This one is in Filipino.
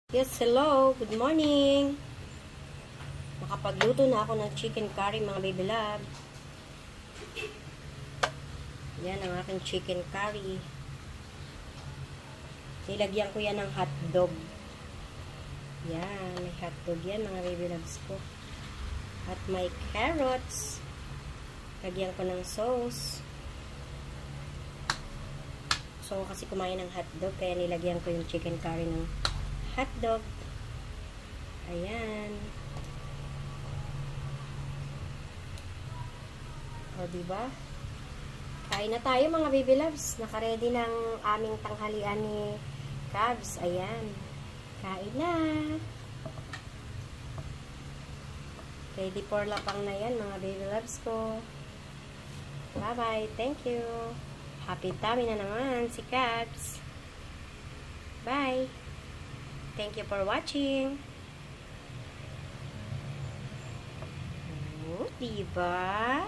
Yes, hello. Good morning. Nakapagluto na ako ng chicken curry, mga baby love. Yan ang aking chicken curry. Nilagyan ko yan ng hotdog. Yan, may hotdog yan, mga baby loves ko. At may carrots. Lagyan ko ng sauce. So, kasi kumain ng hotdog, kaya nilagyan ko yung chicken curry ng hotdog. Ayan. O, diba? Kain na tayo, mga baby loves. Naka-ready ng aming tanghalian ni Cabs. Ayan. Kain na. Ready for lapang na yan, mga baby loves ko. Bye-bye. Thank you. Happy tummy na naman si Cabs. Bye. Thank you for watching. Oh, diba?